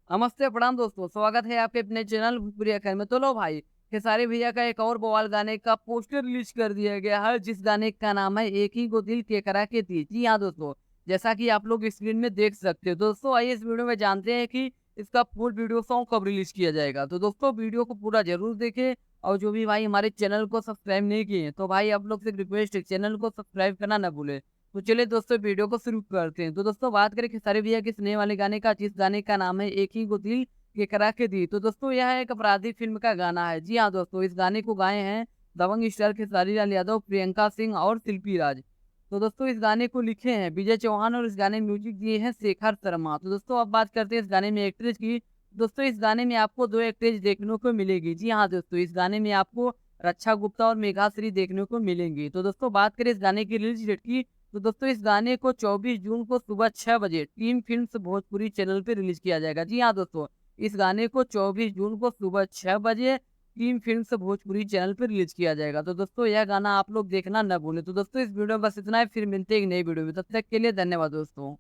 नमस्ते, प्रणाम दोस्तों, स्वागत है आपके अपने चैनल भोजपुरी अखबार में। तो लो भाई, खेसारी भैया का एक और बवाल गाने का पोस्टर रिलीज़ कर दिया गया है, जिस गाने का नाम है एक ही गो दिल केकरा के दी। जी हाँ दोस्तों, जैसा कि आप लोग स्क्रीन में देख सकते हो। दोस्तों आइए इस वीडियो में जानते हैं कि इसका फुल वीडियो सॉन्ग कब रिलीज़ किया जाएगा। तो दोस्तों वीडियो को पूरा ज़रूर देखें और जो भी भाई हमारे चैनल को सब्सक्राइब नहीं किए हैं, तो भाई आप लोग से एक रिक्वेस्ट है, चैनल को सब्सक्राइब करना ना भूलें। तो चलिए दोस्तों वीडियो को शुरू करते हैं। तो दोस्तों बात करें खेसारी भैया के इस नए वाले गाने का, जिस गाने का नाम है एक ही गो दिल केकरा के दी। तो दोस्तों यह एक अपराधी फ़िल्म का गाना है। जी हाँ दोस्तों, इस गाने को गाए हैं दबंग स्टार खेसारी लाल यादव, प्रियंका सिंह और शिल्पी राज। तो दोस्तों इस गाने को लिखे हैं विजय चौहान और इस गाने में म्यूज़िक दिए हैं शेखर शर्मा। तो दोस्तों अब बात करते हैं इस गाने में एक्ट्रेस की। दोस्तों इस गाने में आपको 2 एक्ट्रेस देखने को मिलेगी। जी हाँ दोस्तों, इस गाने में आपको रक्षा गुप्ता और मेघाश्री देखने को मिलेंगी। तो दोस्तों बात करें इस गाने की रिलीज़ डेट की, तो दोस्तों इस गाने को 24 जून को सुबह 6 बजे टीम फ़िल्म्स भोजपुरी चैनल पे रिलीज़ किया जाएगा। जी हाँ दोस्तों, इस गाने को 24 जून को सुबह 6 बजे टीम फ़िल्म्स भोजपुरी चैनल पे रिलीज़ किया जाएगा। तो दोस्तों यह गाना आप लोग देखना ना भूलें। तो दोस्तों इस वीडियो में बस इतना ही, फिर मिलते हैं एक नई वीडियो में। तब तक के लिए धन्यवाद दोस्तों।